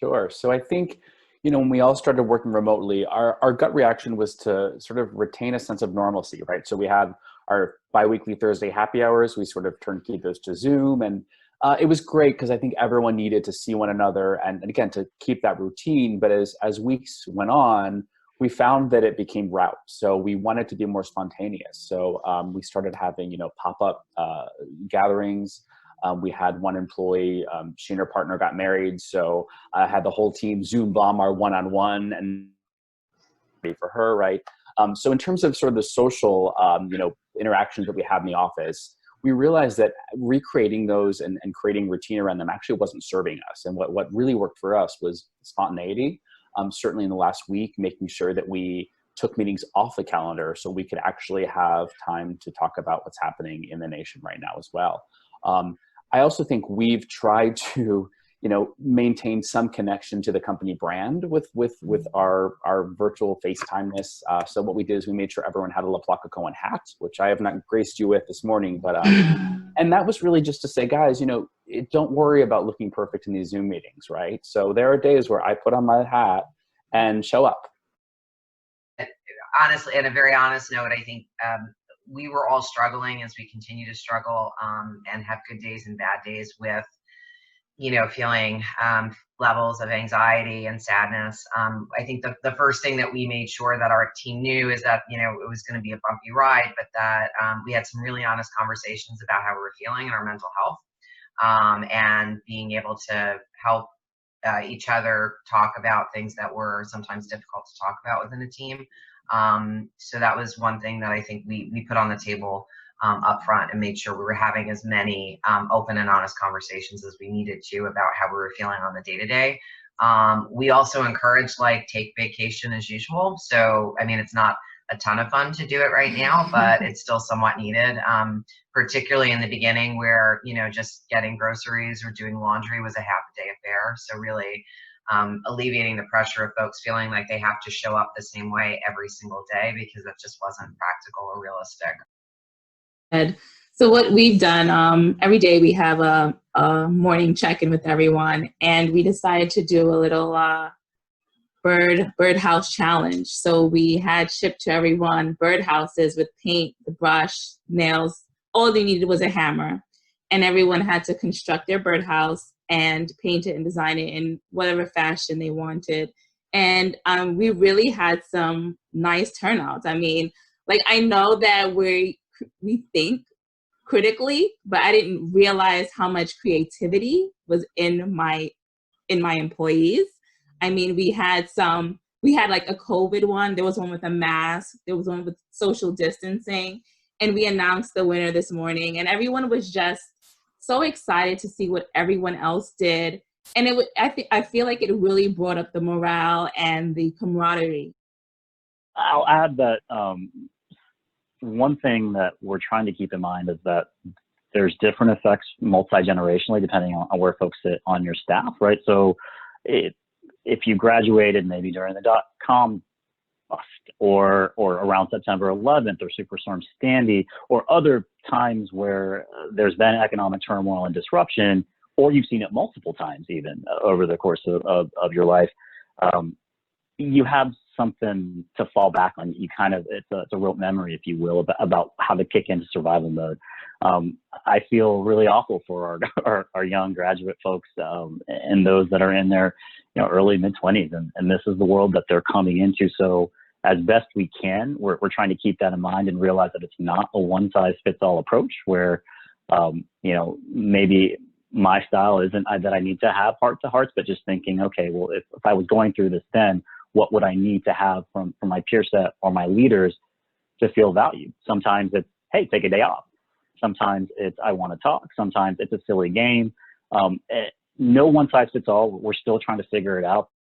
Sure. So I think, when we all started working remotely, our gut reaction was to sort of retain a sense of normalcy, right? So we had our biweekly Thursday happy hours. We sort of turnkeyed those to Zoom, and it was great because I think everyone needed to see one another, and again, to keep that routine. But as weeks went on, we found that it became route. So we wanted to be more spontaneous. So we started having, pop-up gatherings. We had one employee, she and her partner got married. So I had the whole team Zoom bomb our one-on-one and for her, right? So in terms of sort of the social, interactions that we have in the office, we realized that recreating those and creating routine around them actually wasn't serving us. And what really worked for us was spontaneity. Certainly in the last week, making sure that we took meetings off the calendar so we could actually have time to talk about what's happening in the nation right now as well. I also think we've tried to, maintain some connection to the company brand with our virtual FaceTime-ness. So what we did is we made sure everyone had a LaPlaca Cohen hat, which I have not graced you with this morning, but and that was really just to say, guys, don't worry about looking perfect in these Zoom meetings, right? So there are days where I put on my hat and show up. Honestly, on a very honest note, I think we were all struggling as we continue to struggle and have good days and bad days with, feeling levels of anxiety and sadness. I think the first thing that we made sure that our team knew is that, it was going to be a bumpy ride, but that we had some really honest conversations about how we were feeling and our mental health, and being able to help each other talk about things that were sometimes difficult to talk about within a team. So that was one thing that I think we put on the table up front and made sure we were having as many open and honest conversations as we needed to about how we were feeling on the day-to-day. We also encouraged take vacation as usual. So, I mean, it's not a ton of fun to do it right now, but it's still somewhat needed, particularly in the beginning where, just getting groceries or doing laundry was a half a day affair. So really alleviating the pressure of folks feeling like they have to show up the same way every single day because it just wasn't practical or realistic. So what we've done, every day we have a morning check-in with everyone, and we decided to do a little birdhouse challenge. So we had shipped to everyone birdhouses with paint, the brush, nails. All they needed was a hammer, and everyone had to construct their birdhouse and paint it and design it in whatever fashion they wanted. And we really had some nice turnouts. I mean, I know that we think critically, but I didn't realize how much creativity was in my employees. I mean, we had a COVID one. There was one with a mask. There was one with social distancing. And we announced the winner this morning. And everyone was just so excited to see what everyone else did. And I feel like it really brought up the morale and the camaraderie. I'll add that one thing that we're trying to keep in mind is that there's different effects multi-generationally depending on where folks sit on your staff, right? So if you graduated maybe during the .com bust or around September 11th or Superstorm Sandy or other times where there's been economic turmoil and disruption, or you've seen it multiple times even over the course of your life, you have something to fall back on. You kind of, it's a rote memory, if you will, about how to kick into survival mode. I feel really awful for our young graduate folks and those that are in their early mid-20s, and this is the world that they're coming into. So as best we can, we're trying to keep that in mind and realize that it's not a one-size-fits-all approach where maybe my style isn't that I need to have heart-to-hearts, but just thinking, okay, well, if I was going through this then, what would I need to have from my peer set or my leaders to feel valued? Sometimes it's, hey, take a day off. Sometimes it's, I want to talk. Sometimes it's a silly game. No one size fits all. We're still trying to figure it out.